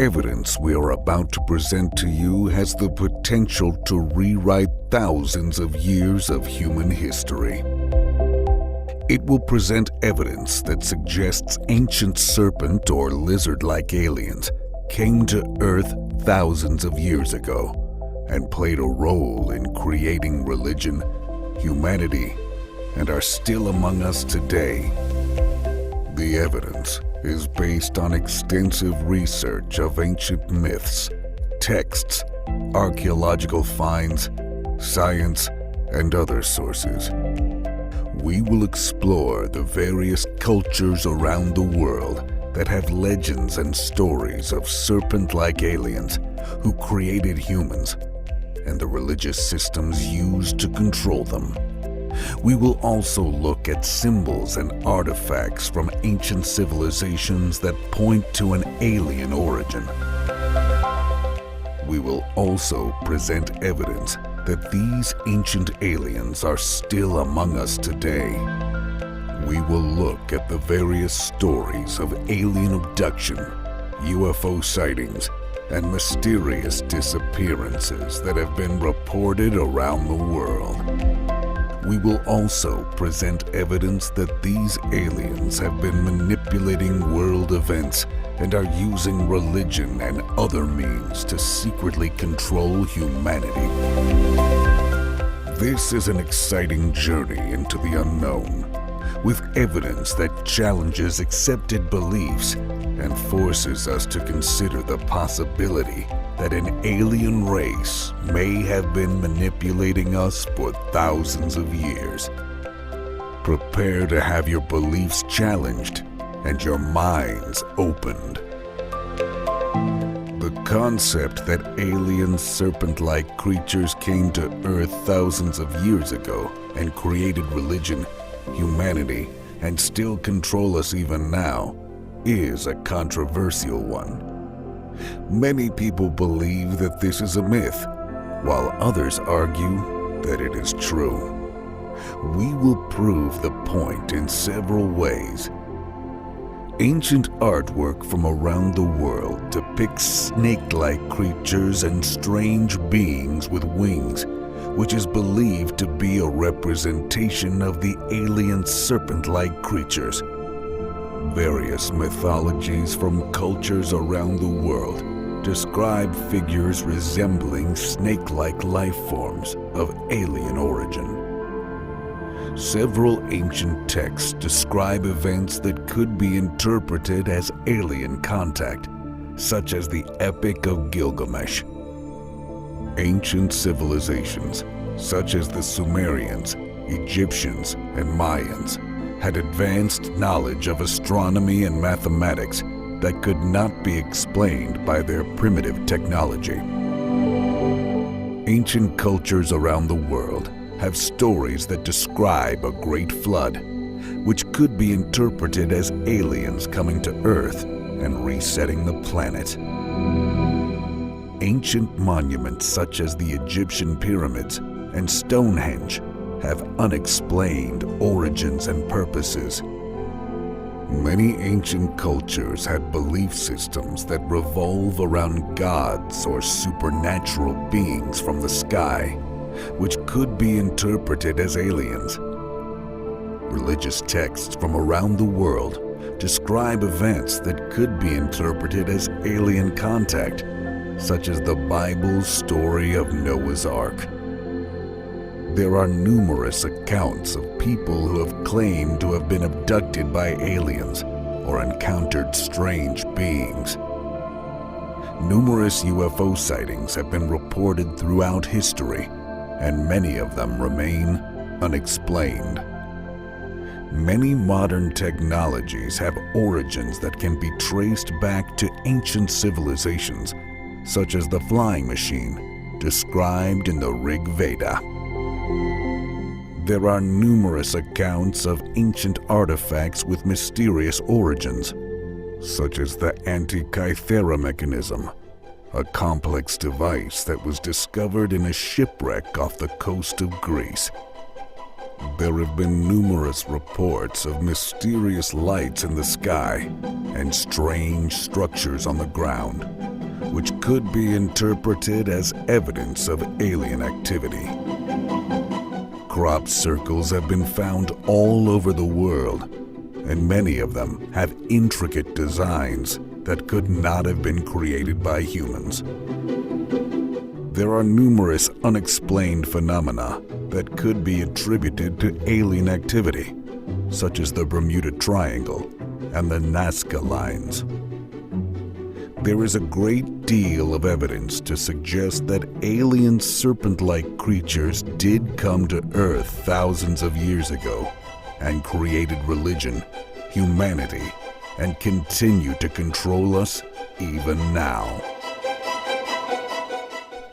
evidence we are about to present to you has the potential to rewrite thousands of years of human history. It will present evidence that suggests ancient serpent or lizard-like aliens came to Earth thousands of years ago and played a role in creating religion, humanity, and are still among us today. The evidence is based on extensive research of ancient myths, texts, archaeological finds, science, and other sources. We will explore the various cultures around the world that have legends and stories of serpent-like aliens who created humans and the religious systems used to control them. We will also look at symbols and artifacts from ancient civilizations that point to an alien origin. We will also present evidence that these ancient aliens are still among us today. We will look at the various stories of alien abduction, UFO sightings, and mysterious disappearances that have been reported around the world. We will also present evidence that these aliens have been manipulating world events and are using religion and other means to secretly control humanity. This is an exciting journey into the unknown, with evidence that challenges accepted beliefs and forces us to consider the possibility that an alien race may have been manipulating us for thousands of years. Prepare to have your beliefs challenged and your minds opened. The concept that alien serpent-like creatures came to Earth thousands of years ago and created religion, humanity, and still control us even now is a controversial one. Many people believe that this is a myth, while others argue that it is true. We will prove the point in several ways. Ancient artwork from around the world depicts snake-like creatures and strange beings with wings, which is believed to be a representation of the alien serpent-like creatures. Various mythologies from cultures around the world describe figures resembling snake-like life forms of alien origin. Several ancient texts describe events that could be interpreted as alien contact, such as the Epic of Gilgamesh. Ancient civilizations, such as the Sumerians, Egyptians, and Mayans, had advanced knowledge of astronomy and mathematics that could not be explained by their primitive technology. Ancient cultures around the world have stories that describe a great flood, which could be interpreted as aliens coming to Earth and resetting the planet. Ancient monuments such as the Egyptian pyramids and Stonehenge have unexplained origins and purposes. Many ancient cultures had belief systems that revolve around gods or supernatural beings from the sky, which could be interpreted as aliens. Religious texts from around the world describe events that could be interpreted as alien contact, such as the Bible's story of Noah's Ark. There are numerous accounts of people who have claimed to have been abducted by aliens or encountered strange beings. Numerous UFO sightings have been reported throughout history, and many of them remain unexplained. Many modern technologies have origins that can be traced back to ancient civilizations, such as the flying machine described in the Rig Veda. There are numerous accounts of ancient artifacts with mysterious origins, such as the Antikythera mechanism, a complex device that was discovered in a shipwreck off the coast of Greece. There have been numerous reports of mysterious lights in the sky and strange structures on the ground, which could be interpreted as evidence of alien activity. Crop circles have been found all over the world, and many of them have intricate designs that could not have been created by humans. There are numerous unexplained phenomena that could be attributed to alien activity, such as the Bermuda Triangle and the Nazca Lines. There is a great deal of evidence to suggest that alien serpent-like creatures did come to Earth thousands of years ago and created religion, humanity, and continue to control us even now.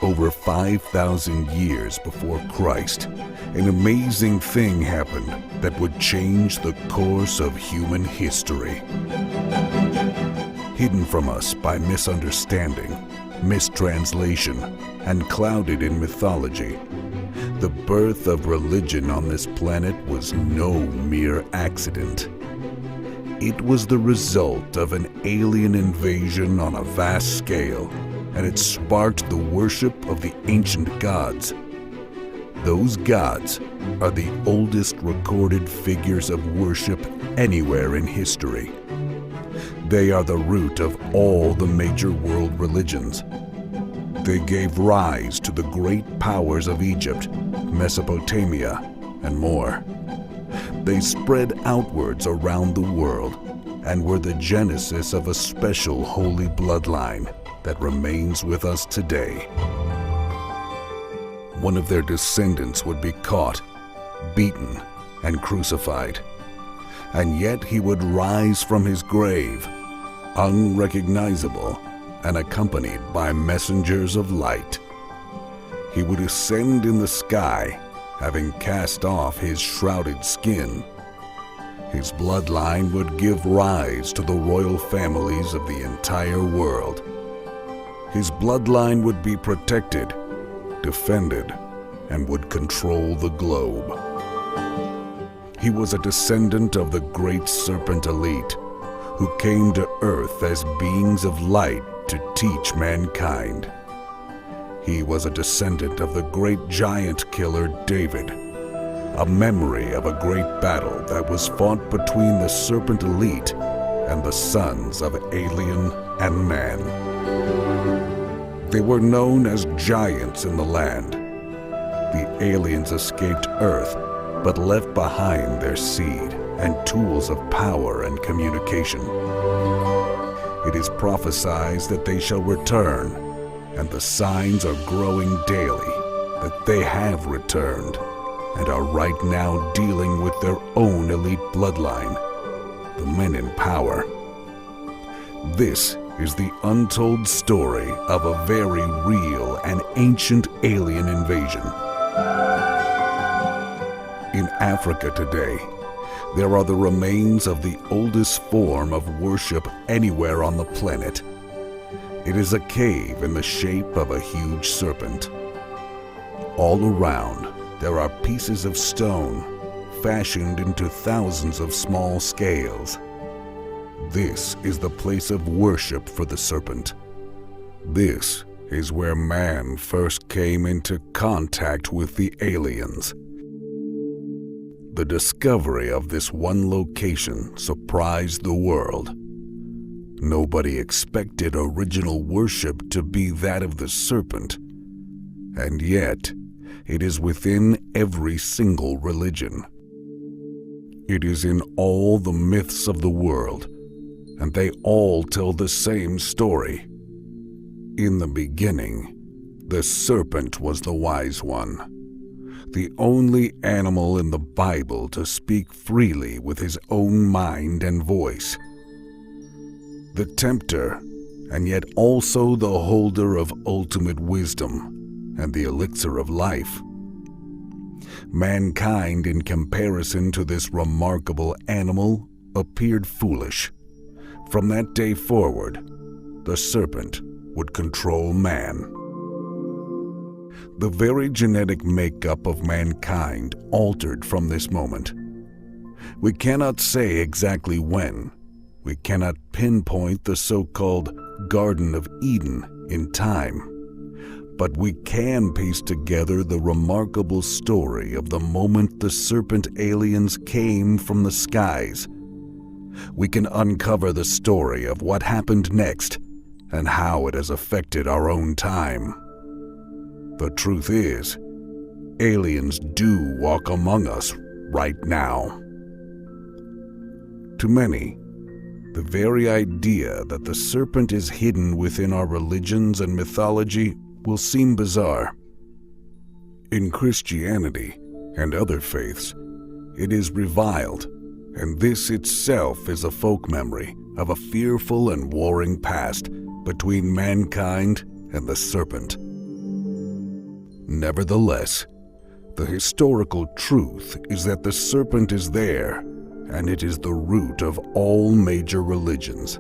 Over 5,000 years before Christ, an amazing thing happened that would change the course of human history. Hidden from us by misunderstanding, mistranslation, and clouded in mythology, the birth of religion on this planet was no mere accident. It was the result of an alien invasion on a vast scale, and it sparked the worship of the ancient gods. Those gods are the oldest recorded figures of worship anywhere in history. They are the root of all the major world religions. They gave rise to the great powers of Egypt, Mesopotamia, and more. They spread outwards around the world and were the genesis of a special holy bloodline that remains with us today. One of their descendants would be caught, beaten, and crucified, and yet he would rise from his grave, unrecognizable and accompanied by messengers of light. He would ascend in the sky, having cast off his shrouded skin. His bloodline would give rise to the royal families of the entire world. His bloodline would be protected, defended, and would control the globe. He was a descendant of the great serpent elite, who came to Earth as beings of light to teach mankind. He was a descendant of the great giant killer David, a memory of a great battle that was fought between the serpent elite and the sons of alien and man. They were known as giants in the land. The aliens escaped Earth, but left behind their seed and tools of power and communication. It is prophesied that they shall return, and the signs are growing daily that they have returned and are right now dealing with their own elite bloodline, the men in power. This is the untold story of a very real and ancient alien invasion. In Africa today, there are the remains of the oldest form of worship anywhere on the planet. It is a cave in the shape of a huge serpent. All around, there are pieces of stone fashioned into thousands of small scales. This is the place of worship for the serpent. This is where man first came into contact with the aliens. The discovery of this one location surprised the world. Nobody expected original worship to be that of the serpent, and yet it is within every single religion. It is in all the myths of the world, and they all tell the same story. In the beginning, the serpent was the wise one, the only animal in the Bible to speak freely with his own mind and voice. The tempter, and yet also the holder of ultimate wisdom and the elixir of life. Mankind, in comparison to this remarkable animal, appeared foolish. From that day forward, the serpent would control man. The very genetic makeup of mankind altered from this moment. We cannot say exactly when. We cannot pinpoint the so-called Garden of Eden in time. But we can piece together the remarkable story of the moment the serpent aliens came from the skies. We can uncover the story of what happened next and how it has affected our own time. The truth is, aliens do walk among us right now. To many, the very idea that the serpent is hidden within our religions and mythology will seem bizarre. In Christianity and other faiths, it is reviled, and this itself is a folk memory of a fearful and warring past between mankind and the serpent. Nevertheless, the historical truth is that the serpent is there, and it is the root of all major religions.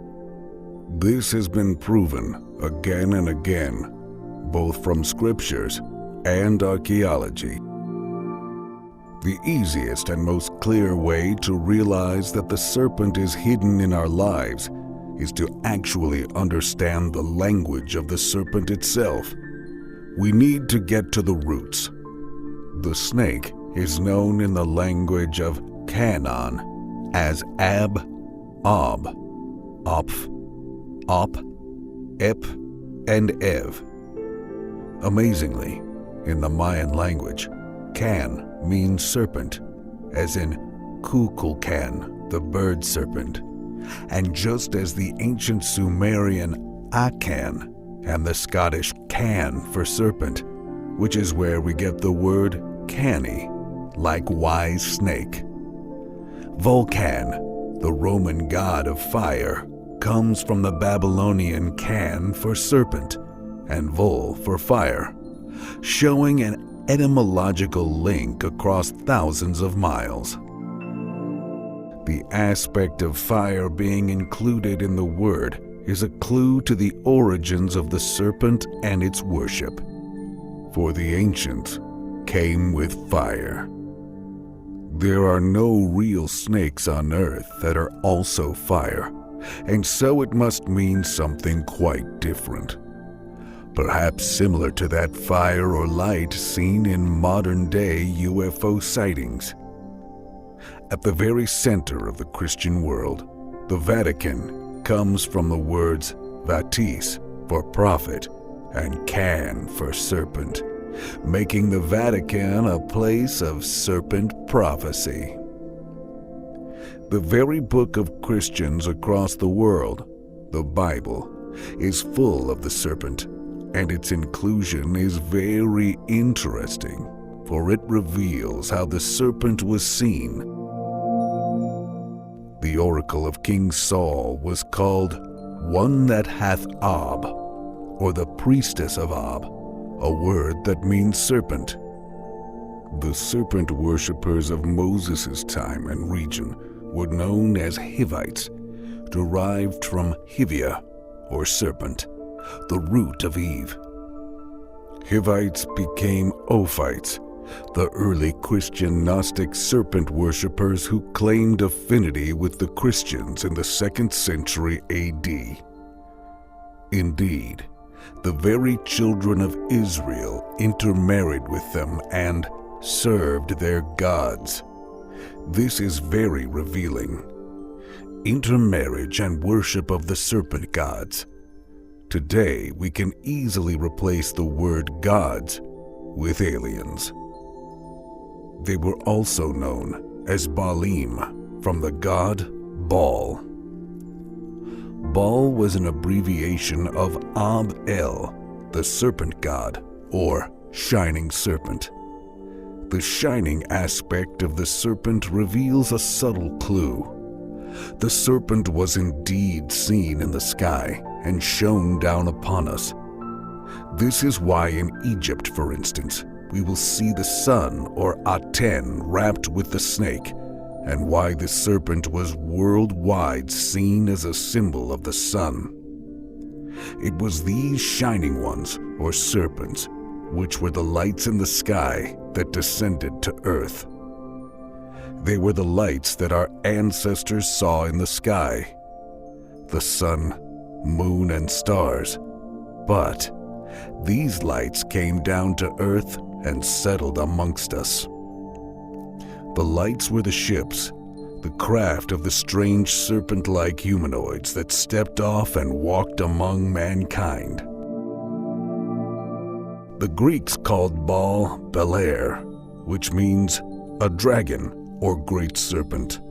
This has been proven again and again, both from scriptures and archaeology. The easiest and most clear way to realize that the serpent is hidden in our lives is to actually understand the language of the serpent itself. We need to get to the roots. The snake is known in the language of Canaan as Ab, Ob, Oph, Op, Ep, and Ev. Amazingly, in the Mayan language, Can means serpent, as in Kukulkan, the bird serpent, and just as the ancient Sumerian Akan and the Scottish Can for serpent, which is where we get the word canny, like wise snake. Vulcan, the Roman god of fire, comes from the Babylonian Can for serpent and Vol for fire, showing an etymological link across thousands of miles. The aspect of fire being included in the word is a clue to the origins of the serpent and its worship. For the ancients came with fire. There are no real snakes on earth that are also fire, and so it must mean something quite different. Perhaps similar to that fire or light seen in modern-day UFO sightings. At the very center of the Christian world, the Vatican comes from the words vatis for prophet and can for serpent, making the Vatican a place of serpent prophecy. The very book of Christians across the world, the Bible, is full of the serpent, and its inclusion is very interesting, for it reveals how the serpent was seen. The oracle of King Saul was called one that hath Ob, or the priestess of Ob, a word that means serpent. The serpent worshippers of Moses' time and region were known as Hivites, derived from Hivia, or serpent, the root of Eve. Hivites became Ophites, the early Christian Gnostic serpent worshippers who claimed affinity with the Christians in the 2nd century AD. Indeed, the very children of Israel intermarried with them and served their gods. This is very revealing. Intermarriage and worship of the serpent gods. Today, we can easily replace the word gods with aliens. They were also known as Baalim, from the god Baal. Baal was an abbreviation of Ab-El, the serpent god, or shining serpent. The shining aspect of the serpent reveals a subtle clue. The serpent was indeed seen in the sky and shone down upon us. This is why in Egypt, for instance, we will see the sun, or Aten, wrapped with the snake, and why the serpent was worldwide seen as a symbol of the sun. It was these shining ones, or serpents, which were the lights in the sky that descended to earth. They were the lights that our ancestors saw in the sky. The sun, moon, and stars, But these lights came down to earth and settled amongst us. The lights were the ships, the craft of the strange serpent-like humanoids that stepped off and walked among mankind. The Greeks called Baal Belair, which means a dragon or great serpent.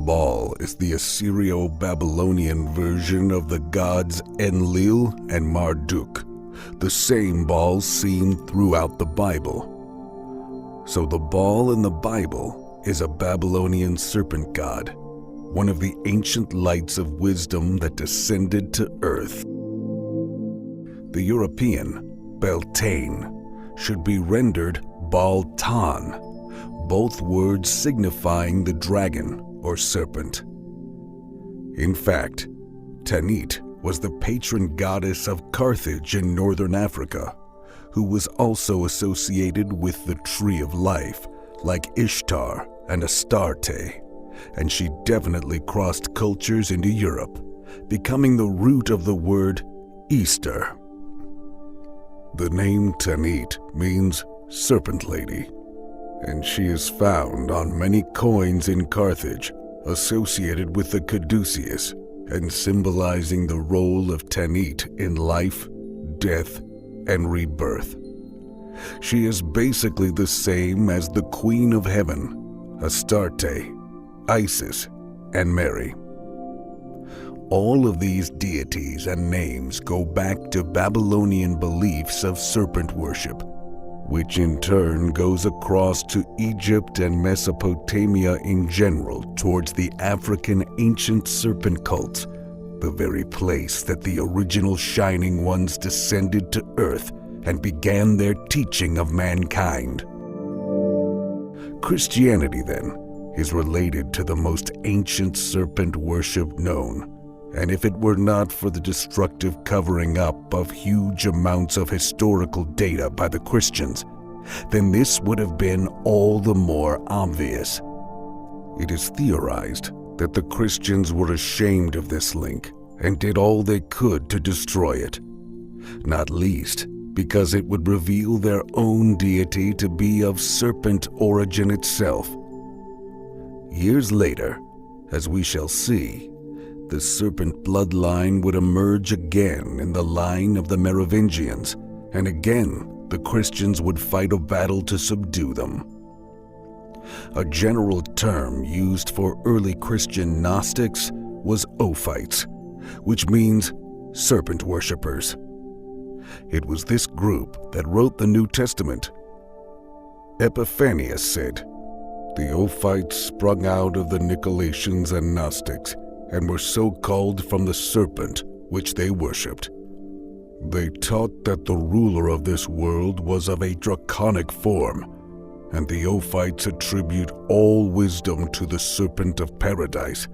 Baal is the Assyrio-Babylonian version of the gods Enlil and Marduk, the same Baal seen throughout the Bible. So the Baal in the Bible is a Babylonian serpent god, one of the ancient lights of wisdom that descended to earth. The European, Beltane, should be rendered Baal-Tan, both words signifying the dragon or serpent. In fact, Tanit was the patron goddess of Carthage in northern Africa, who was also associated with the Tree of Life, like Ishtar and Astarte, and she definitely crossed cultures into Europe, becoming the root of the word Easter. The name Tanit means serpent lady, and she is found on many coins in Carthage associated with the caduceus and symbolizing the role of Tanit in life, death, and rebirth. She is basically the same as the Queen of Heaven, Astarte, Isis, and Mary. All of these deities and names go back to Babylonian beliefs of serpent worship, which in turn goes across to Egypt and Mesopotamia in general towards the African ancient serpent cults, the very place that the original Shining Ones descended to earth and began their teaching of mankind. Christianity, then, is related to the most ancient serpent worship known, and if it were not for the destructive covering up of huge amounts of historical data by the Christians, then this would have been all the more obvious. It is theorized that the Christians were ashamed of this link and did all they could to destroy it, not least because it would reveal their own deity to be of serpent origin itself. Years later, as we shall see, the serpent bloodline would emerge again in the line of the Merovingians, and again the Christians would fight a battle to subdue them. A general term used for early Christian Gnostics was Ophites, which means serpent worshippers. It was this group that wrote the New Testament. Epiphanius said, "The Ophites sprung out of the Nicolaitans and Gnostics, and were so called from the serpent which they worshipped. They taught that the ruler of this world was of a draconic form, and the Ophites attribute all wisdom to the serpent of paradise,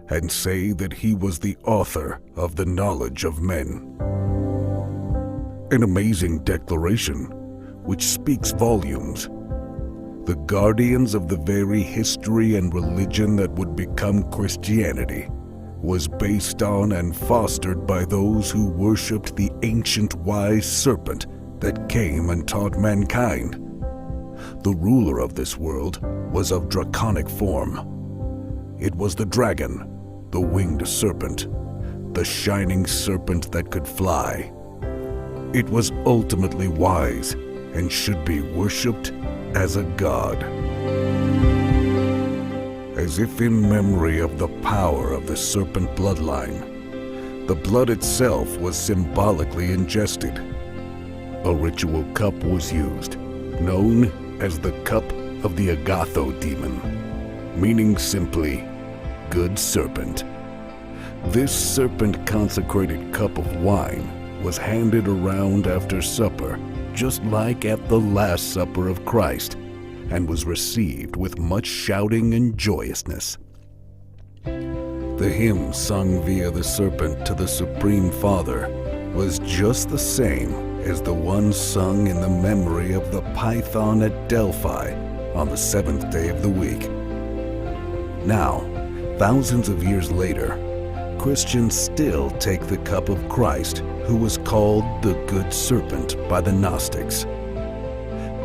and say that he was the author of the knowledge of men." An amazing declaration, which speaks volumes. The guardians of the very history and religion that would become Christianity was based on and fostered by those who worshipped the ancient wise serpent that came and taught mankind. The ruler of this world was of draconic form. It was the dragon, the winged serpent, the shining serpent that could fly. It was ultimately wise and should be worshipped as a god. As if in memory of the power of the serpent bloodline, the blood itself was symbolically ingested. A ritual cup was used, known as the Cup of the Agatho demon, meaning simply, good serpent. This serpent-consecrated cup of wine was handed around after supper, just like at the Last Supper of Christ, and was received with much shouting and joyousness. The hymn sung via the serpent to the Supreme Father was just the same as the one sung in the memory of the python at Delphi on the seventh day of the week. Now, thousands of years later, Christians still take the cup of Christ, who was called the Good Serpent by the Gnostics.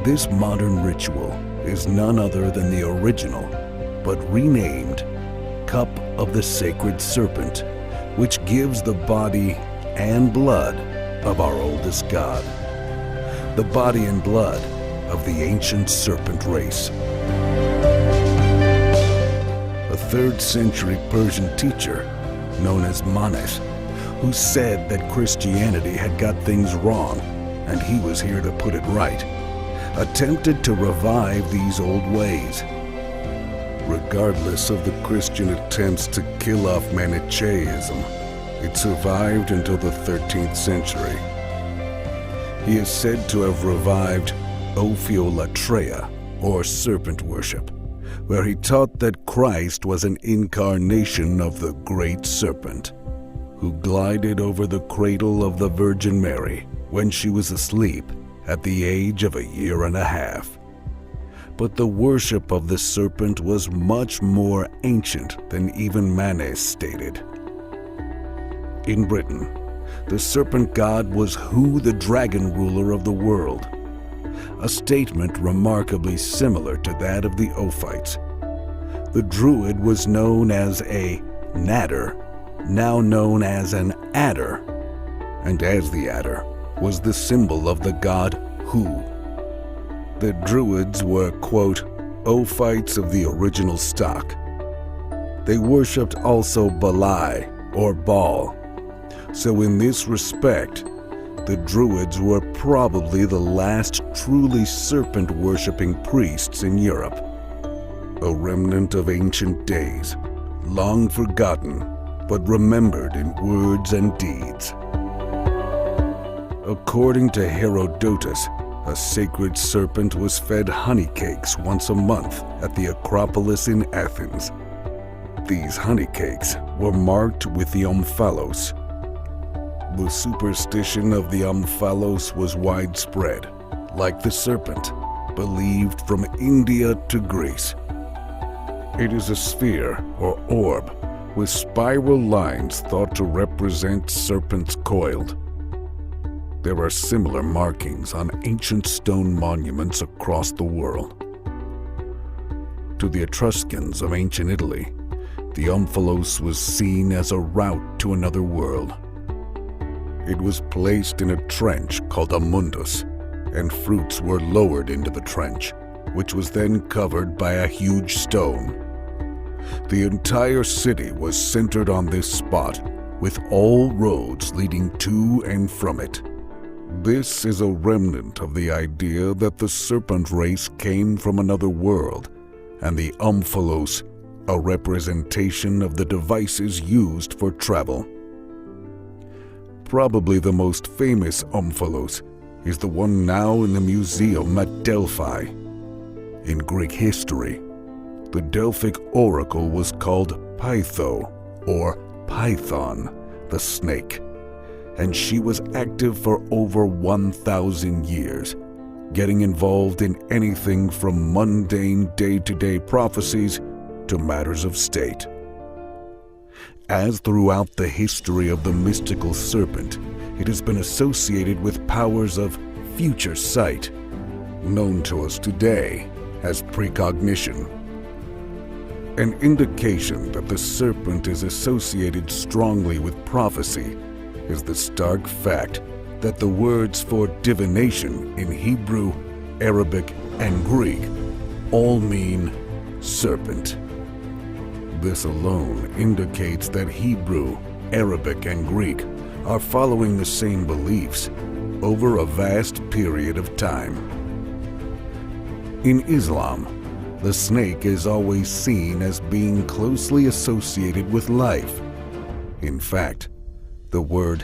This modern ritual is none other than the original, but renamed Cup of the Sacred Serpent, which gives the body and blood of our oldest god, the body and blood of the ancient serpent race. A 3rd century Persian teacher known as Manes, who said that Christianity had got things wrong and he was here to put it right, attempted to revive these old ways. Regardless of the Christian attempts to kill off Manichaeism, it survived until the 13th century. He is said to have revived Ophiolatreia, or serpent worship, where he taught that Christ was an incarnation of the great serpent, who glided over the cradle of the Virgin Mary when she was asleep at the age of 1.5 years. But the worship of the serpent was much more ancient than even Manes stated. In Britain, the serpent god was Hu, the dragon ruler of the world, a statement remarkably similar to that of the Ophites. The druid was known as a natter, now known as an adder, and as the adder was the symbol of the god Hu. The druids were, quote, Ophites of the original stock. They worshipped also Balai, or Baal. So in this respect, the druids were probably the last truly serpent-worshipping priests in Europe, a remnant of ancient days, long forgotten, but remembered in words and deeds. According to Herodotus, a sacred serpent was fed honey cakes once a month at the Acropolis in Athens. These honey cakes were marked with the omphalos. The superstition of the omphalos was widespread, like the serpent, believed from India to Greece. It is a sphere or orb with spiral lines thought to represent serpents coiled. There are similar markings on ancient stone monuments across the world. To the Etruscans of ancient Italy, the omphalos was seen as a route to another world. It was placed in a trench called a mundus, and fruits were lowered into the trench, which was then covered by a huge stone. The entire city was centered on this spot, with all roads leading to and from it. This is a remnant of the idea that the serpent race came from another world, and the omphalos, a representation of the devices used for travel. Probably the most famous omphalos is the one now in the museum at Delphi. In Greek history, the Delphic oracle was called Pytho, or Python, the snake, and she was active for over 1,000 years, getting involved in anything from mundane day-to-day prophecies to matters of state. As throughout the history of the mystical serpent, it has been associated with powers of future sight, known to us today as precognition. An indication that the serpent is associated strongly with prophecy is the stark fact that the words for divination in Hebrew, Arabic, and Greek all mean serpent. This alone indicates that Hebrew, Arabic, and Greek are following the same beliefs over a vast period of time. In Islam, the snake is always seen as being closely associated with life. In fact, the word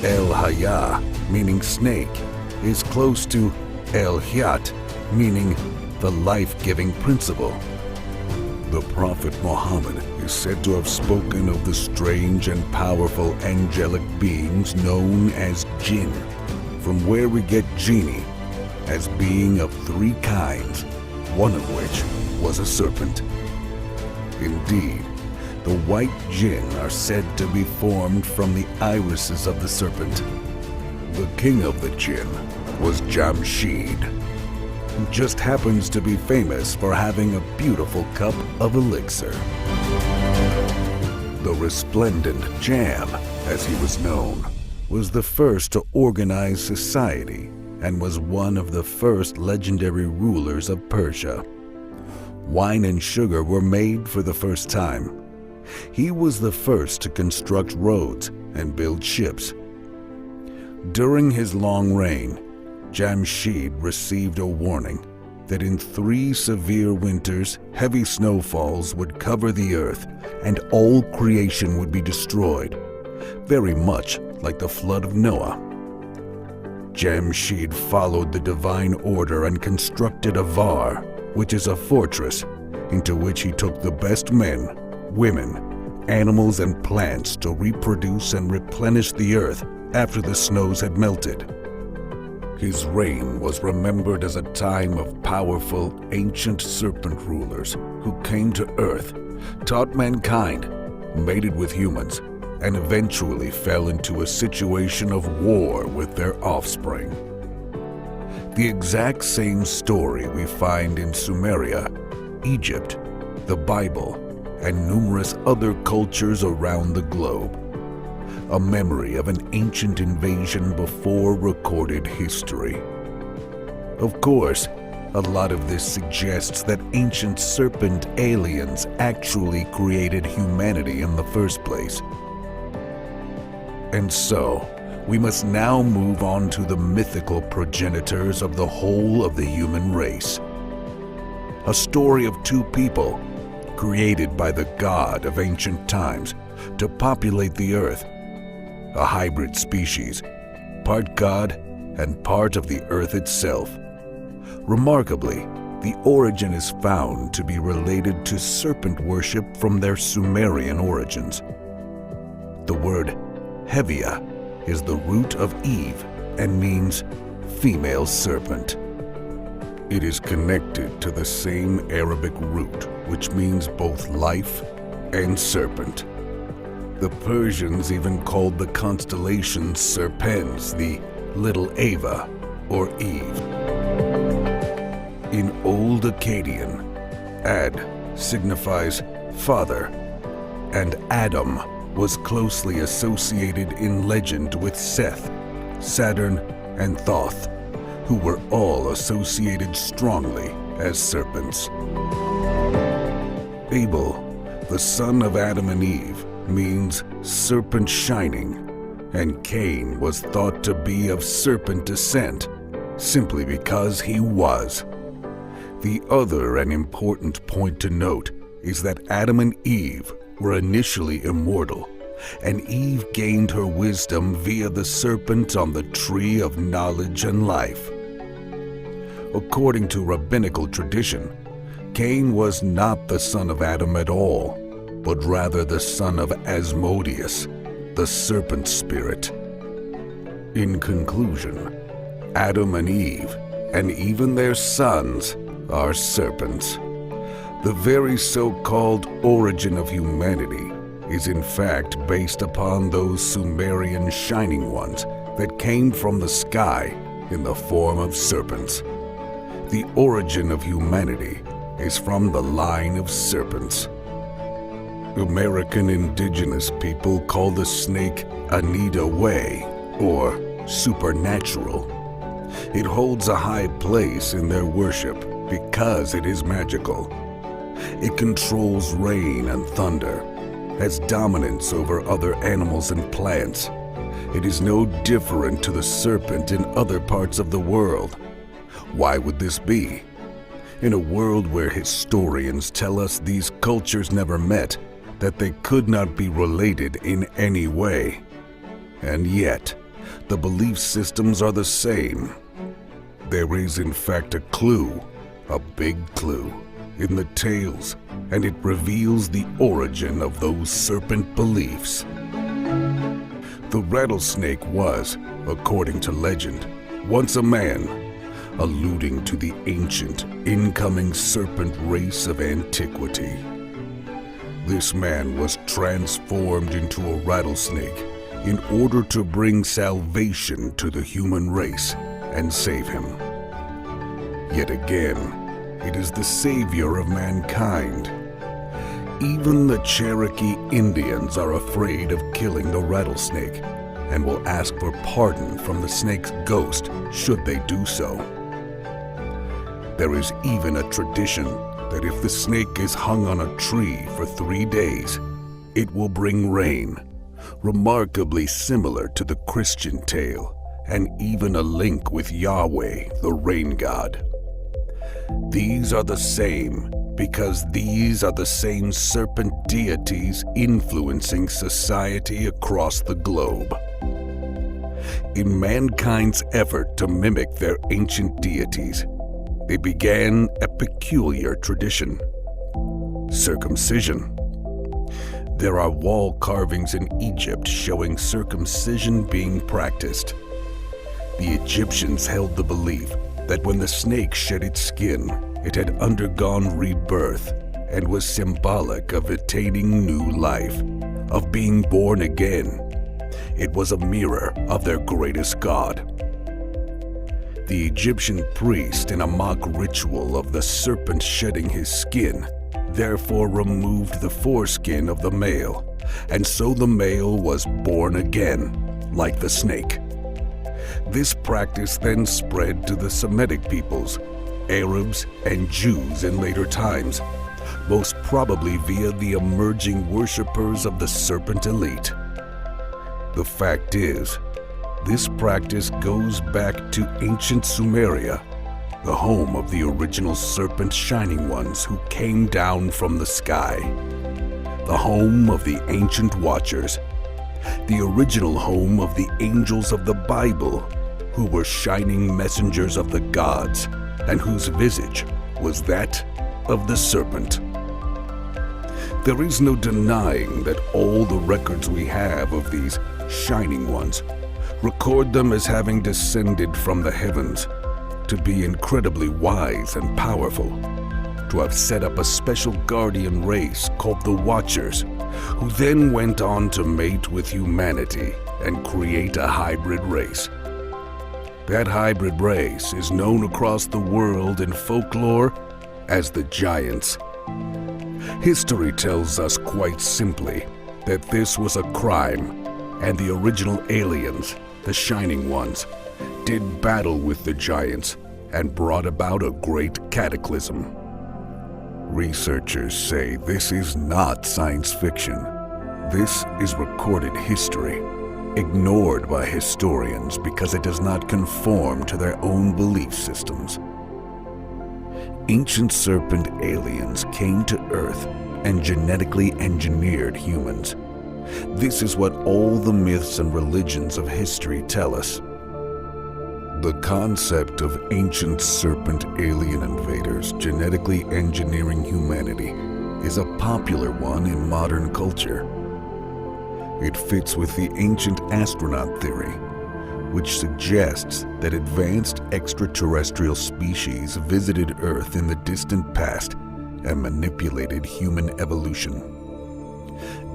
El-Haya, meaning snake, is close to El-Hayat, meaning the life-giving principle. The Prophet Muhammad is said to have spoken of the strange and powerful angelic beings known as jinn, from where we get genie, as being of 3 kinds, one of which was a serpent. Indeed, The white jinn are said to be formed from the irises of the serpent. The king of the jinn was Jamshid, who just happens to be famous for having a beautiful cup of elixir. The resplendent Jam, as he was known, was the first to organize society and was one of the first legendary rulers of Persia. Wine and sugar were made for the first time. He was the first to construct roads and build ships. During his long reign, Jamshid received a warning that in 3 severe winters, heavy snowfalls would cover the earth and all creation would be destroyed, very much like the flood of Noah. Jamshid followed the divine order and constructed a var, which is a fortress, into which he took the best men, women, animals, and plants to reproduce and replenish the earth after the snows had melted. His reign was remembered as a time of powerful, ancient serpent rulers who came to Earth, taught mankind, mated with humans, and eventually fell into a situation of war with their offspring. The exact same story we find in Sumeria, Egypt, the Bible, and numerous other cultures around the globe. A memory of an ancient invasion before recorded history. Of course, a lot of this suggests that ancient serpent aliens actually created humanity in the first place. And so, we must now move on to the mythical progenitors of the whole of the human race. A story of 2 people, created by the god of ancient times to populate the earth. A hybrid species, part god and part of the earth itself. Remarkably, the origin is found to be related to serpent worship from their Sumerian origins. The word Hevia is the root of Eve and means female serpent. It is connected to the same Arabic root, which means both life and serpent. The Persians even called the constellation serpens the Little Ava, or Eve. In Old Akkadian, Ad signifies father, and Adam was closely associated in legend with Seth, Saturn, and Thoth, who were all associated strongly as serpents. Abel, the son of Adam and Eve, means serpent shining, and Cain was thought to be of serpent descent, simply because he was. The other and important point to note is that Adam and Eve were initially immortal, and Eve gained her wisdom via the serpent on the tree of knowledge and life. According to rabbinical tradition, Cain was not the son of Adam at all, but rather the son of Asmodeus, the serpent spirit. In conclusion, Adam and Eve, and even their sons, are serpents. The very so-called origin of humanity is in fact based upon those Sumerian shining ones that came from the sky in the form of serpents. The origin of humanity is from the line of serpents. American indigenous people call the snake Anita Way, or supernatural. It holds a high place in their worship because it is magical. It controls rain and thunder, has dominance over other animals and plants. It is no different to the serpent in other parts of the world. Why would this be? In a world where historians tell us these cultures never met, that they could not be related in any way. And yet, the belief systems are the same. There is in fact a clue, a big clue, in the tales, and it reveals the origin of those serpent beliefs. The rattlesnake was, according to legend, once a man, alluding to the ancient, incoming serpent race of antiquity. This man was transformed into a rattlesnake in order to bring salvation to the human race and save him. Yet again, it is the savior of mankind. Even the Cherokee Indians are afraid of killing the rattlesnake and will ask for pardon from the snake's ghost should they do so. There is even a tradition that if the snake is hung on a tree for 3 days, it will bring rain, remarkably similar to the Christian tale, and even a link with Yahweh, the rain god. These are the same because these are the same serpent deities influencing society across the globe. In mankind's effort to mimic their ancient deities, they began a peculiar tradition: circumcision. There are wall carvings in Egypt showing circumcision being practiced. The Egyptians held the belief that when the snake shed its skin, it had undergone rebirth and was symbolic of attaining new life, of being born again. It was a mirror of their greatest god. The Egyptian priest, in a mock ritual of the serpent shedding his skin, therefore removed the foreskin of the male, and so the male was born again, like the snake. This practice then spread to the Semitic peoples, Arabs, and Jews in later times, most probably via the emerging worshippers of the serpent elite. The fact is, this practice goes back to ancient Sumeria, the home of the original serpent shining ones who came down from the sky, the home of the ancient watchers, the original home of the angels of the Bible, who were shining messengers of the gods, and whose visage was that of the serpent. There is no denying that all the records we have of these shining ones record them as having descended from the heavens, to be incredibly wise and powerful, to have set up a special guardian race called the Watchers, who then went on to mate with humanity and create a hybrid race. That hybrid race is known across the world in folklore as the Giants. History tells us quite simply that this was a crime, and the original aliens, the Shining Ones, did battle with the Giants and brought about a great cataclysm. Researchers say this is not science fiction. This is recorded history, ignored by historians because it does not conform to their own belief systems. Ancient serpent aliens came to Earth and genetically engineered humans. This is what all the myths and religions of history tell us. The concept of ancient serpent alien invaders genetically engineering humanity is a popular one in modern culture. It fits with the ancient astronaut theory, which suggests that advanced extraterrestrial species visited Earth in the distant past and manipulated human evolution.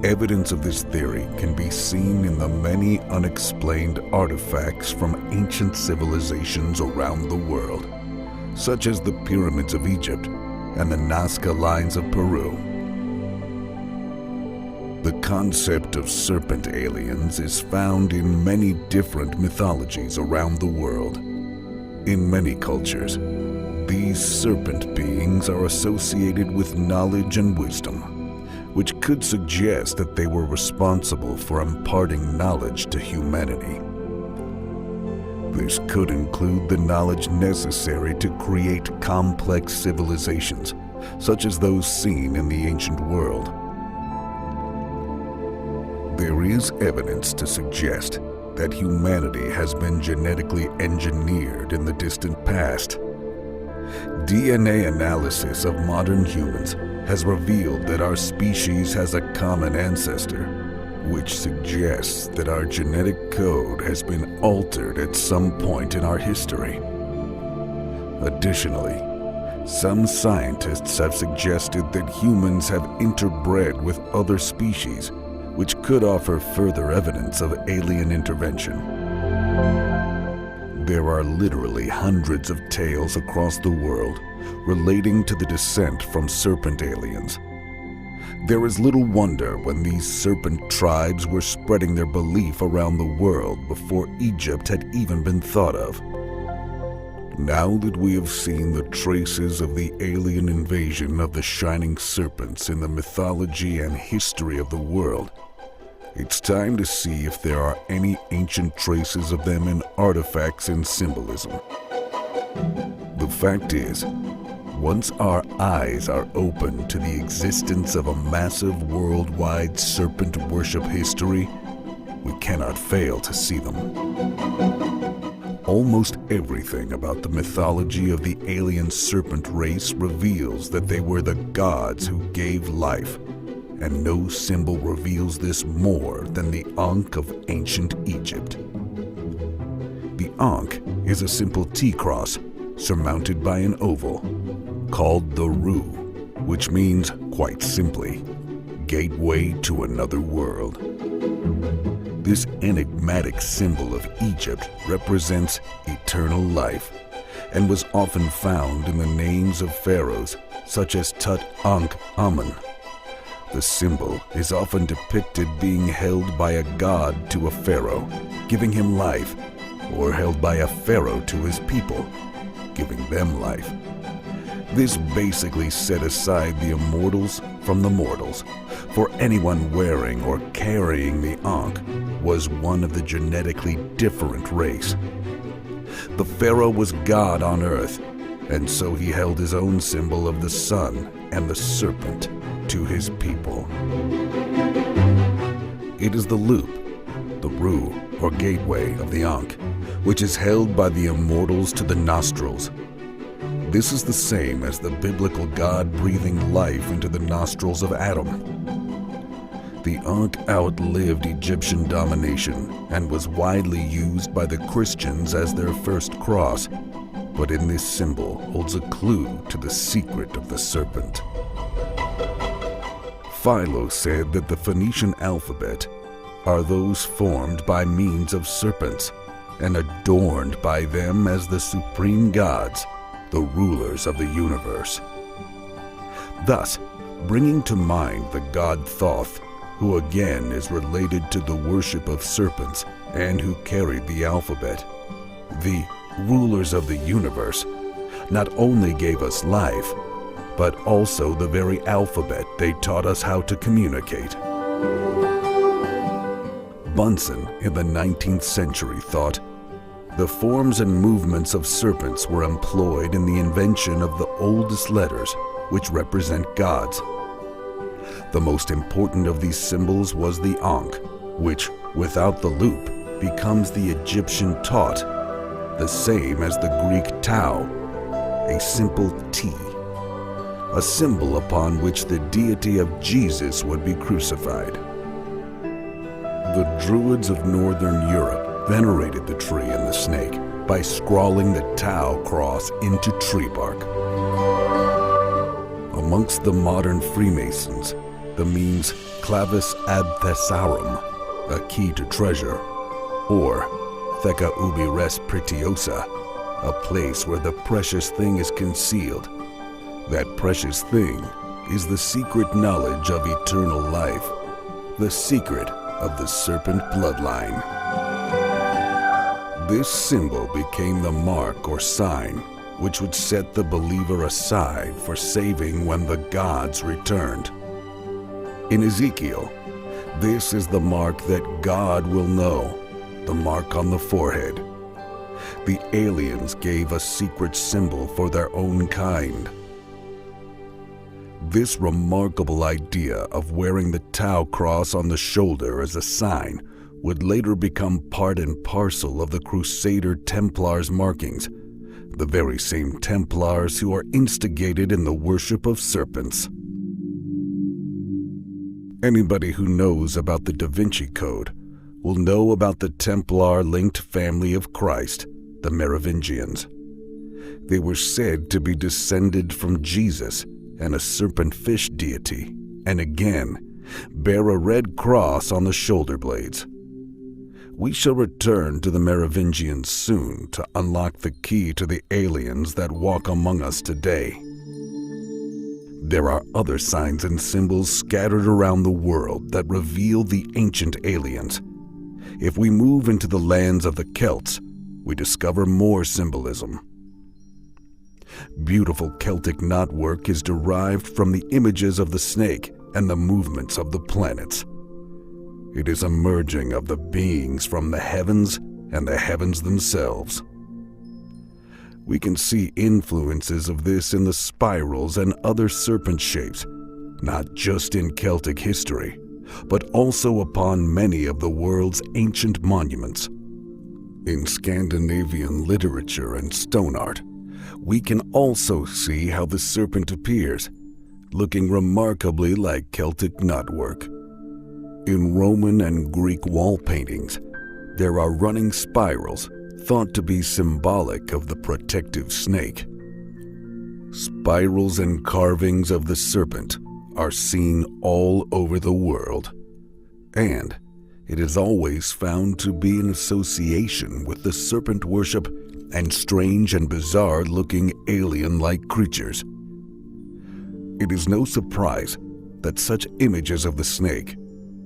Evidence of this theory can be seen in the many unexplained artifacts from ancient civilizations around the world, such as the pyramids of Egypt and the Nazca lines of Peru. The concept of serpent aliens is found in many different mythologies around the world. In many cultures, these serpent beings are associated with knowledge and wisdom, which could suggest that they were responsible for imparting knowledge to humanity. This could include the knowledge necessary to create complex civilizations, such as those seen in the ancient world. There is evidence to suggest that humanity has been genetically engineered in the distant past. DNA analysis of modern humans has revealed that our species has a common ancestor, which suggests that our genetic code has been altered at some point in our history. Additionally, Some scientists have suggested that humans have interbred with other species, which could offer further evidence of alien intervention. There are literally hundreds of tales across the world relating to the descent from serpent aliens. There is little wonder when these serpent tribes were spreading their belief around the world before Egypt had even been thought of. Now that we have seen the traces of the alien invasion of the shining serpents in the mythology and history of the world, it's time to see if there are any ancient traces of them in artifacts and symbolism. The fact is, once our eyes are open to the existence of a massive worldwide serpent worship history, we cannot fail to see them. Almost everything about the mythology of the alien serpent race reveals that they were the gods who gave life, and no symbol reveals this more than the Ankh of ancient Egypt. The Ankh is a simple T-cross surmounted by an oval, called the Ru, which means, quite simply, gateway to another world. This enigmatic symbol of Egypt represents eternal life and was often found in the names of pharaohs such as Tut-Ankh-Amun. The symbol is often depicted being held by a god to a pharaoh, giving him life, or held by a pharaoh to his people, giving them life. This basically set aside the immortals from the mortals, for anyone wearing or carrying the Ankh was one of the genetically different race. The pharaoh was God on earth, and so he held his own symbol of the sun and the serpent to his people. It is the loop, the Ru or gateway of the Ankh, which is held by the immortals to the nostrils. This is the same as the biblical God breathing life into the nostrils of Adam. The Ankh outlived Egyptian domination and was widely used by the Christians as their first cross, but in this symbol holds a clue to the secret of the serpent. Philo said that the Phoenician alphabet are those formed by means of serpents and adorned by them as the supreme gods, the rulers of the universe. Thus, bringing to mind the god Thoth, who again is related to the worship of serpents and who carried the alphabet, the rulers of the universe not only gave us life, but also the very alphabet they taught us how to communicate. Bunsen in the 19th century thought, the forms and movements of serpents were employed in the invention of the oldest letters, which represent gods. The most important of these symbols was the Ankh, which, without the loop, becomes the Egyptian Taut, the same as the Greek Tau, a simple T, a symbol upon which the deity of Jesus would be crucified. The Druids of Northern Europe venerated the tree and the snake by scrawling the Tau cross into tree bark. Amongst the modern Freemasons, the means clavis ad thesaurus, a key to treasure, or theca ubi res pretiosa, a place where the precious thing is concealed. That precious thing is the secret knowledge of eternal life, the secret of the serpent bloodline. This symbol became the mark or sign which would set the believer aside for saving when the gods returned. In Ezekiel, this is the mark that God will know, the mark on the forehead. The aliens gave a secret symbol for their own kind. This remarkable idea of wearing the Tau cross on the shoulder as a sign would later become part and parcel of the Crusader Templars' markings, the very same Templars who are instigated in the worship of serpents. Anybody who knows about the Da Vinci Code will know about the Templar-linked family of Christ, the Merovingians. They were said to be descended from Jesus and a serpent fish deity, and again, bear a red cross on the shoulder blades. We shall return to the Merovingians soon to unlock the key to the aliens that walk among us today. There are other signs and symbols scattered around the world that reveal the ancient aliens. If we move into the lands of the Celts, we discover more symbolism. Beautiful Celtic knotwork is derived from the images of the snake and the movements of the planets. It is a merging of the beings from the heavens and the heavens themselves. We can see influences of this in the spirals and other serpent shapes, not just in Celtic history, but also upon many of the world's ancient monuments. In Scandinavian literature and stone art, we can also see how the serpent appears, looking remarkably like Celtic knotwork. In Roman and Greek wall paintings, there are running spirals thought to be symbolic of the protective snake. Spirals and carvings of the serpent are seen all over the world, and it is always found to be in association with the serpent worship and strange and bizarre-looking alien-like creatures. It is no surprise that such images of the snake,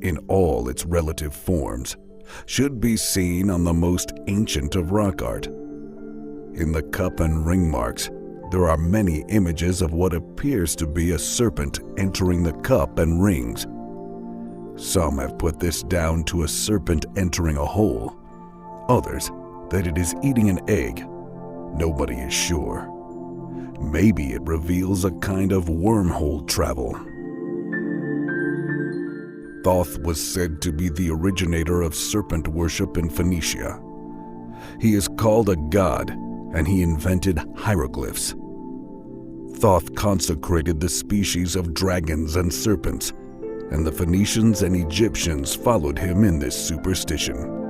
in all its relative forms, should be seen on the most ancient of rock art. In the cup and ring marks, there are many images of what appears to be a serpent entering the cup and rings. Some have put this down to a serpent entering a hole, others that it is eating an egg. Nobody is sure. Maybe it reveals a kind of wormhole travel. Thoth was said to be the originator of serpent worship in Phoenicia. He is called a god, and he invented hieroglyphs. Thoth consecrated the species of dragons and serpents, and the Phoenicians and Egyptians followed him in this superstition.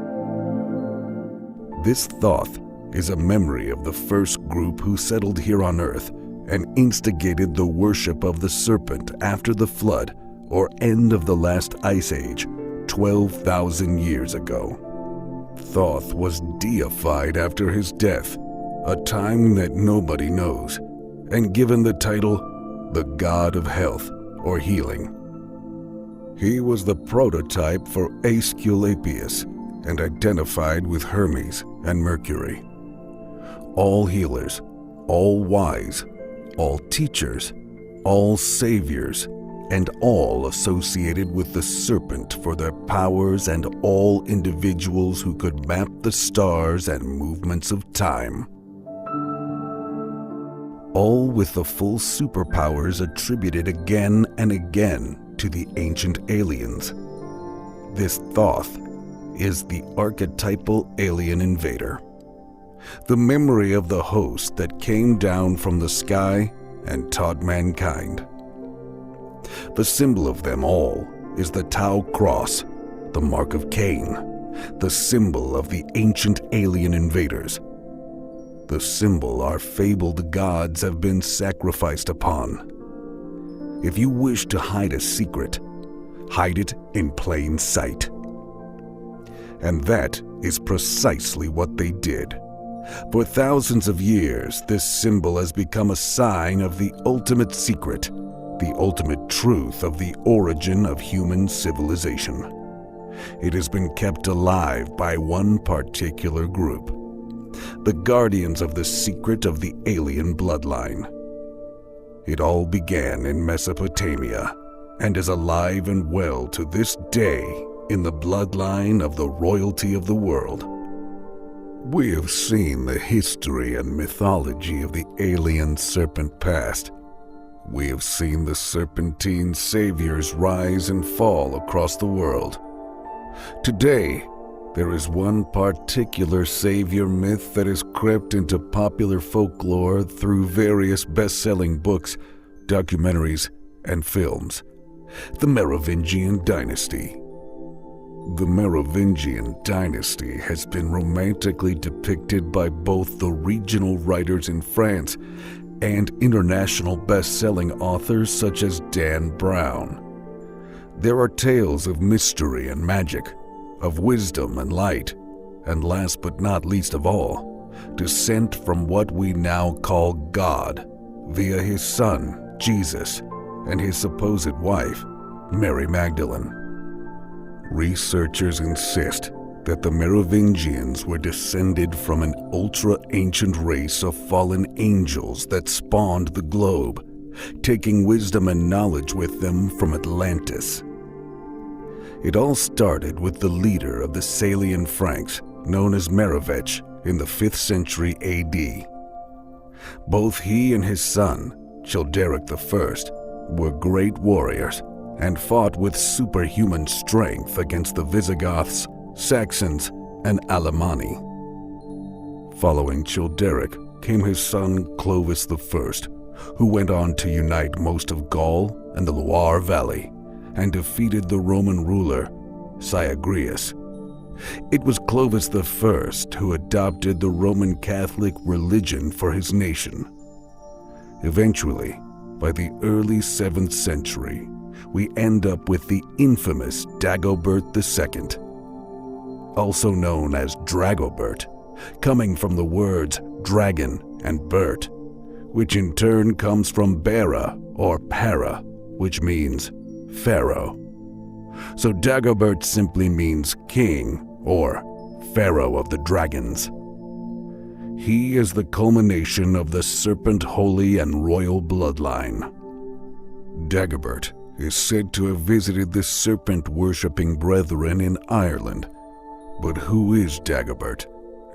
This Thoth is a memory of the first group who settled here on earth and instigated the worship of the serpent after the flood or end of the last ice age 12,000 years ago. Thoth was deified after his death, a time that nobody knows, and given the title the God of Health or Healing. He was the prototype for Aesculapius and identified with Hermes and Mercury. All healers, all wise, all teachers, all saviors, and all associated with the serpent for their powers, and all individuals who could map the stars and movements of time. All with the full superpowers attributed again and again to the ancient aliens. This Thoth is the archetypal alien invader, the memory of the host that came down from the sky and taught mankind. The symbol of them all is the Tau cross, the mark of Cain, the symbol of the ancient alien invaders, the symbol our fabled gods have been sacrificed upon. If you wish to hide a secret, hide it in plain sight. And that is precisely what they did. For thousands of years, this symbol has become a sign of the ultimate secret, the ultimate truth of the origin of human civilization. It has been kept alive by one particular group, the guardians of the secret of the alien bloodline. It all began in Mesopotamia and is alive and well to this day in the bloodline of the royalty of the world. We have seen the history and mythology of the alien serpent past. We have seen the serpentine saviors rise and fall across the world. Today, there is one particular savior myth that has crept into popular folklore through various best-selling books, documentaries, and films: the Merovingian dynasty. The Merovingian dynasty has been romantically depicted by both the regional writers in France and international best-selling authors such as Dan Brown. There are tales of mystery and magic, of wisdom and light, and last but not least of all, descent from what we now call God via his son, Jesus, and his supposed wife, Mary Magdalene. Researchers insist that the Merovingians were descended from an ultra-ancient race of fallen angels that spawned the globe, taking wisdom and knowledge with them from Atlantis. It all started with the leader of the Salian Franks, known as Merovech, in the 5th century AD. Both he and his son, Childeric I, were great warriors and fought with superhuman strength against the Visigoths, Saxons, and Alemanni. Following Childeric came his son Clovis I, who went on to unite most of Gaul and the Loire Valley and defeated the Roman ruler Syagrius. It was Clovis I who adopted the Roman Catholic religion for his nation. Eventually, by the early 7th century, we end up with the infamous Dagobert II, also known as Dragobert, coming from the words dragon and Bert, which in turn comes from Bera or Para, which means Pharaoh. So Dagobert simply means king or Pharaoh of the dragons. He is the culmination of the serpent holy and royal bloodline. Dagobert is said to have visited the serpent-worshipping brethren in Ireland. But who is Dagobert,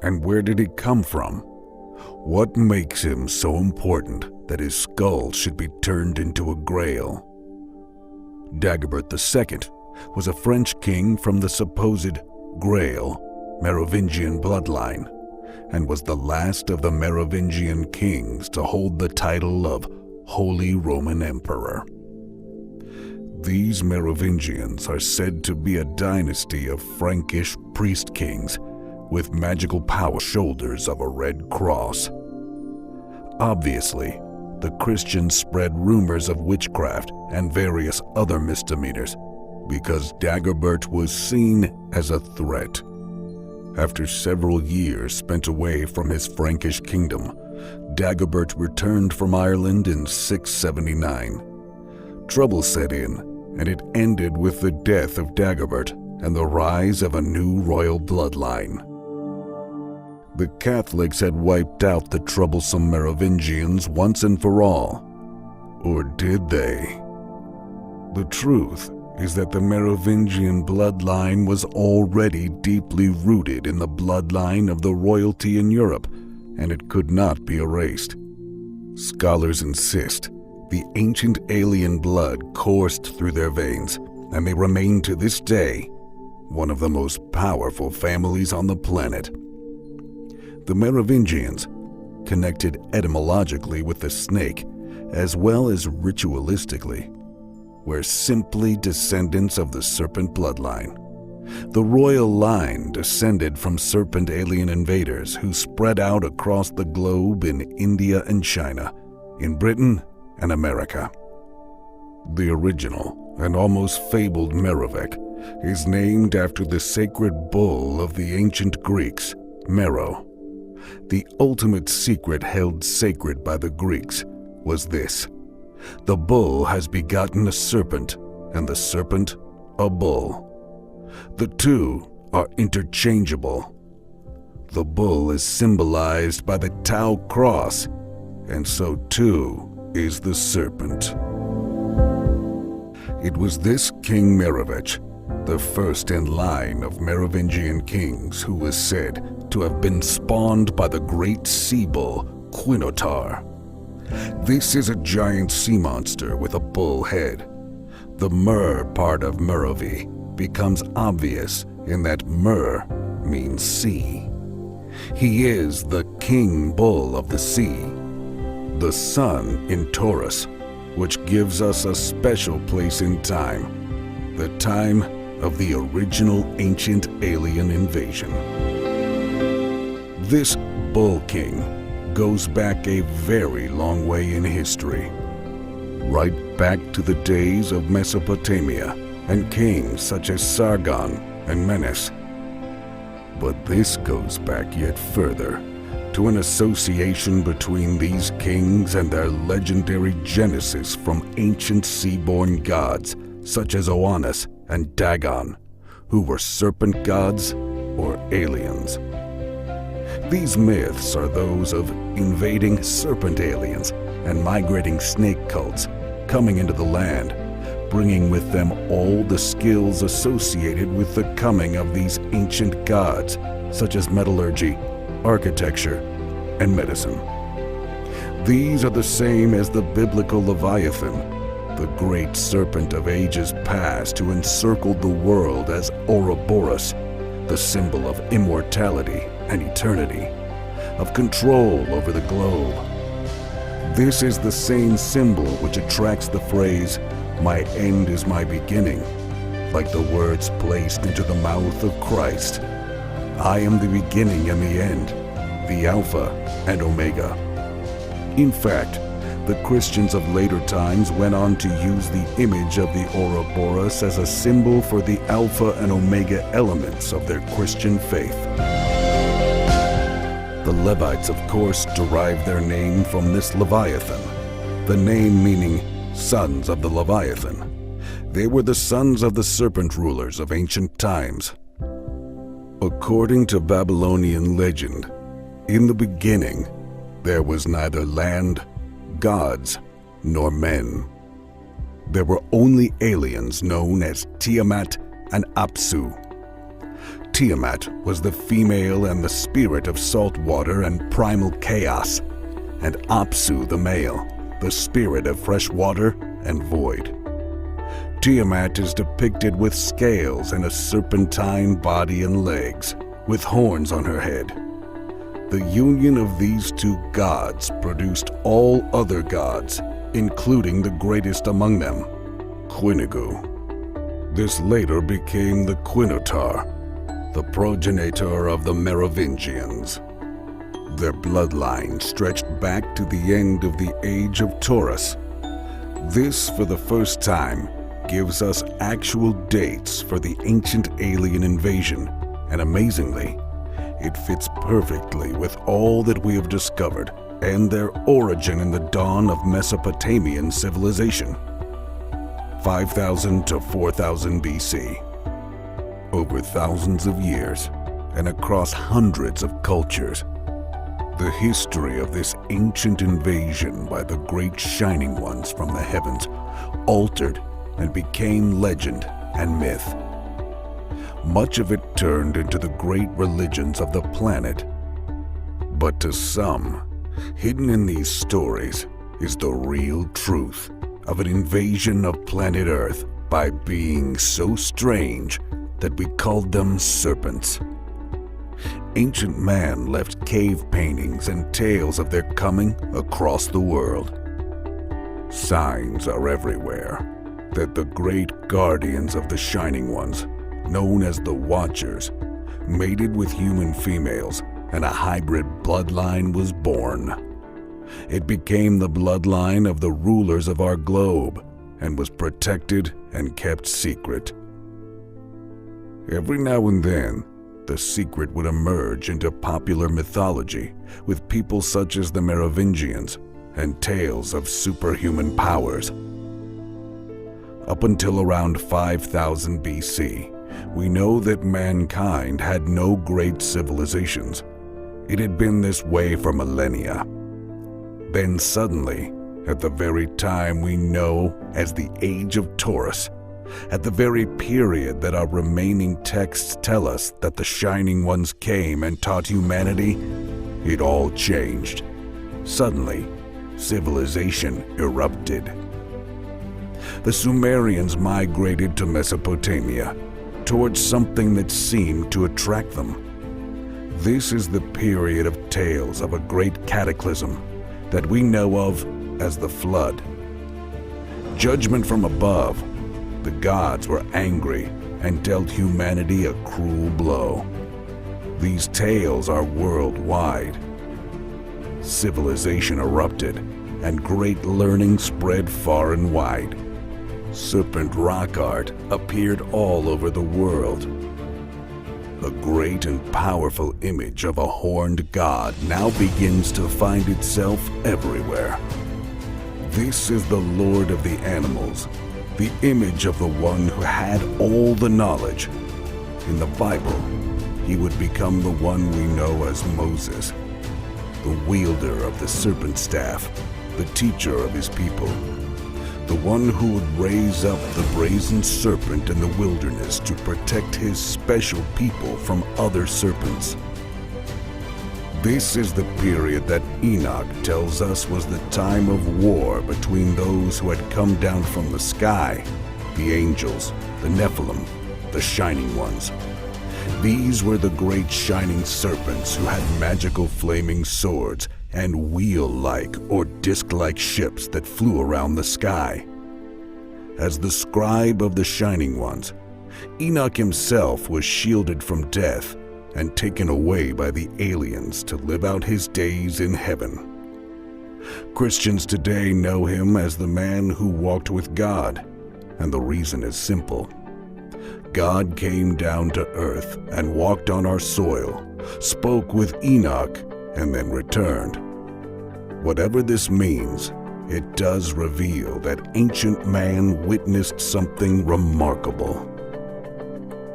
and where did he come from? What makes him so important that his skull should be turned into a grail? Dagobert II was a French king from the supposed Grail Merovingian bloodline, and was the last of the Merovingian kings to hold the title of Holy Roman Emperor. These Merovingians are said to be a dynasty of Frankish priest kings with magical power, shoulders of a red cross. Obviously, the Christians spread rumors of witchcraft and various other misdemeanors because Dagobert was seen as a threat. After several years spent away from his Frankish kingdom, Dagobert returned from Ireland in 679. Trouble set in, and it ended with the death of Dagobert and the rise of a new royal bloodline. The Catholics had wiped out the troublesome Merovingians once and for all. Or did they? The truth is that the Merovingian bloodline was already deeply rooted in the bloodline of the royalty in Europe, and it could not be erased. Scholars insist the ancient alien blood coursed through their veins, and they remain to this day one of the most powerful families on the planet. The Merovingians, connected etymologically with the snake as well as ritualistically, were simply descendants of the serpent bloodline. The royal line descended from serpent alien invaders who spread out across the globe in India and China, in Britain and America. The original and almost fabled Merovech is named after the sacred bull of the ancient Greeks, Mero. The ultimate secret held sacred by the Greeks was this: the bull has begotten a serpent, and the serpent a bull. The two are interchangeable. The bull is symbolized by the Tau cross, and so too is the serpent. It was this King Merovech, the first in line of Merovingian kings, who was said to have been spawned by the great sea bull Quinotar. This is a giant sea monster with a bull head. The Mer part of Merovi becomes obvious in that Mer means sea. He is the king bull of the sea, the sun in Taurus, which gives us a special place in time, the time of the original ancient alien invasion. This Bull King goes back a very long way in history, right back to the days of Mesopotamia and kings such as Sargon and Menes. But this goes back yet further, to an association between these kings and their legendary genesis from ancient sea-born gods such as Oannes and Dagon, who were serpent gods or aliens. These myths are those of invading serpent aliens and migrating snake cults coming into the land, bringing with them all the skills associated with the coming of these ancient gods, such as metallurgy, architecture, and medicine. These are the same as the biblical Leviathan, the great serpent of ages past who encircled the world as Ouroboros, the symbol of immortality and eternity, of control over the globe. This is the same symbol which attracts the phrase, "My end is my beginning," like the words placed into the mouth of Christ. I am the beginning and the end, the Alpha and Omega. In fact, the Christians of later times went on to use the image of the Ouroboros as a symbol for the Alpha and Omega elements of their Christian faith. The Levites, of course, derived their name from this Leviathan, the name meaning sons of the Leviathan. They were the sons of the serpent rulers of ancient times. According to Babylonian legend, in the beginning, there was neither land, gods, nor men. There were only aliens known as Tiamat and Apsu. Tiamat was the female and the spirit of salt water and primal chaos, and Apsu the male, the spirit of fresh water and void. Tiamat is depicted with scales and a serpentine body and legs, with horns on her head. The union of these two gods produced all other gods, including the greatest among them, Quinagu. This later became the Quinotar, the progenitor of the Merovingians. Their bloodline stretched back to the end of the Age of Taurus. This, for the first time, gives us actual dates for the ancient alien invasion, and amazingly, it fits perfectly with all that we have discovered and their origin in the dawn of Mesopotamian civilization. 5,000 to 4,000 BC. Over thousands of years and across hundreds of cultures, the history of this ancient invasion by the great shining ones from the heavens altered and became legend and myth. Much of it turned into the great religions of the planet. But to some, hidden in these stories is the real truth of an invasion of planet Earth by beings so strange that we called them serpents. Ancient man left cave paintings and tales of their coming across the world. Signs are everywhere that the great guardians of the Shining Ones, known as the Watchers, mated with human females and a hybrid bloodline was born. It became the bloodline of the rulers of our globe and was protected and kept secret. Every now and then, the secret would emerge into popular mythology with people such as the Merovingians and tales of superhuman powers. Up until around 5,000 BC, we know that mankind had no great civilizations. It had been this way for millennia. Then suddenly, at the very time we know as the Age of Taurus, at the very period that our remaining texts tell us that the Shining Ones came and taught humanity, it all changed. Suddenly, civilization erupted. The Sumerians migrated to Mesopotamia, towards something that seemed to attract them. This is the period of tales of a great cataclysm that we know of as the Flood. Judgment from above, the gods were angry and dealt humanity a cruel blow. These tales are worldwide. Civilization erupted, and great learning spread far and wide. Serpent rock art appeared all over the world. A great and powerful image of a horned god now begins to find itself everywhere. This is the Lord of the animals, the image of the one who had all the knowledge. In the Bible, he would become the one we know as Moses, the wielder of the serpent staff, the teacher of his people, the one who would raise up the brazen serpent in the wilderness to protect his special people from other serpents. This is the period that Enoch tells us was the time of war between those who had come down from the sky, the angels, the Nephilim, the Shining Ones. These were the great shining serpents who had magical flaming swords and wheel-like or disc-like ships that flew around the sky. As the scribe of the Shining Ones, Enoch himself was shielded from death and taken away by the aliens to live out his days in heaven. Christians today know him as the man who walked with God, and the reason is simple. God came down to earth and walked on our soil, spoke with Enoch, and then returned. Whatever this means, it does reveal that ancient man witnessed something remarkable.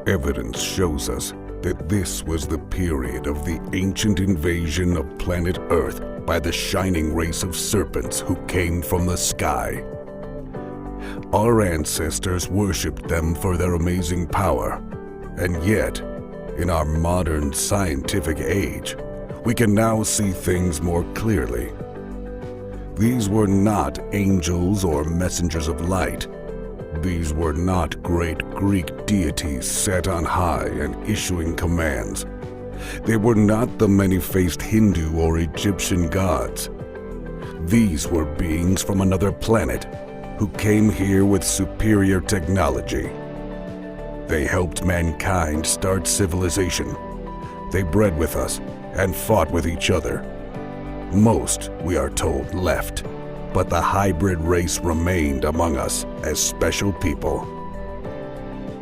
Evidence shows us that this was the period of the ancient invasion of planet Earth by the shining race of serpents who came from the sky. Our ancestors worshipped them for their amazing power, and yet, in our modern scientific age, we can now see things more clearly. These were not angels or messengers of light. These were not great Greek deities set on high and issuing commands. They were not the many-faced Hindu or Egyptian gods. These were beings from another planet who came here with superior technology. They helped mankind start civilization. They bred with us and fought with each other. Most, we are told, left, but the hybrid race remained among us as special people.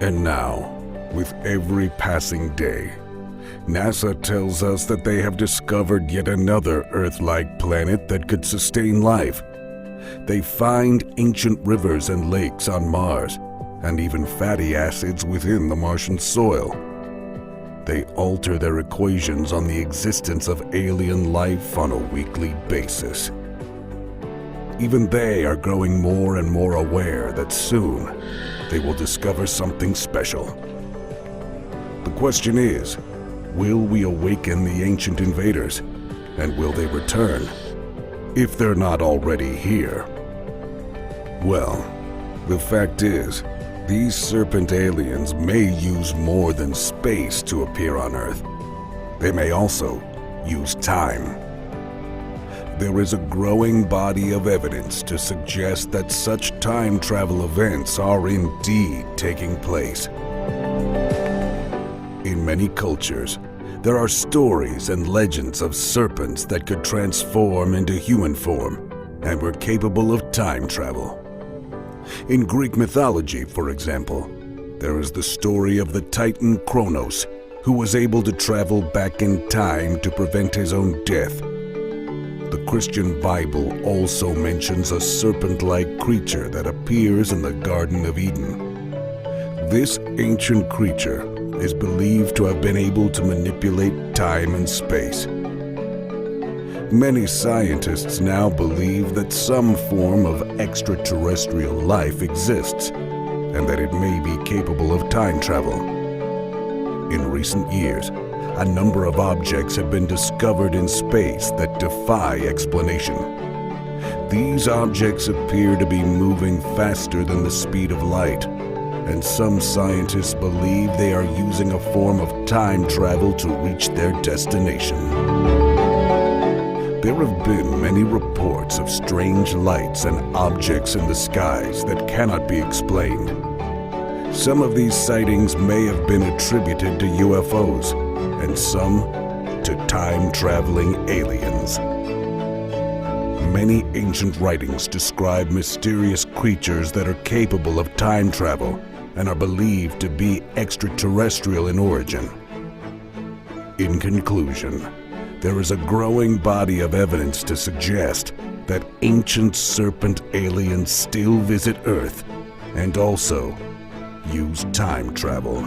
And now, with every passing day, NASA tells us that they have discovered yet another Earth-like planet that could sustain life. They find ancient rivers and lakes on Mars, and even fatty acids within the Martian soil. They alter their equations on the existence of alien life on a weekly basis. Even they are growing more and more aware that soon they will discover something special. The question is, will we awaken the ancient invaders, and will they return, if they're not already here? Well, the fact is, these serpent aliens may use more than space to appear on Earth. They may also use time. There is a growing body of evidence to suggest that such time travel events are indeed taking place. In many cultures, there are stories and legends of serpents that could transform into human form and were capable of time travel. In Greek mythology, for example, there is the story of the Titan Kronos, who was able to travel back in time to prevent his own death. The Christian Bible also mentions a serpent-like creature that appears in the Garden of Eden. This ancient creature is believed to have been able to manipulate time and space. Many scientists now believe that some form of extraterrestrial life exists, and that it may be capable of time travel. In recent years, a number of objects have been discovered in space that defy explanation. These objects appear to be moving faster than the speed of light, and some scientists believe they are using a form of time travel to reach their destination. There have been many reports of strange lights and objects in the skies that cannot be explained. Some of these sightings may have been attributed to UFOs, and some to time-traveling aliens. Many ancient writings describe mysterious creatures that are capable of time travel and are believed to be extraterrestrial in origin. In conclusion, there is a growing body of evidence to suggest that ancient serpent aliens still visit Earth and also use time travel.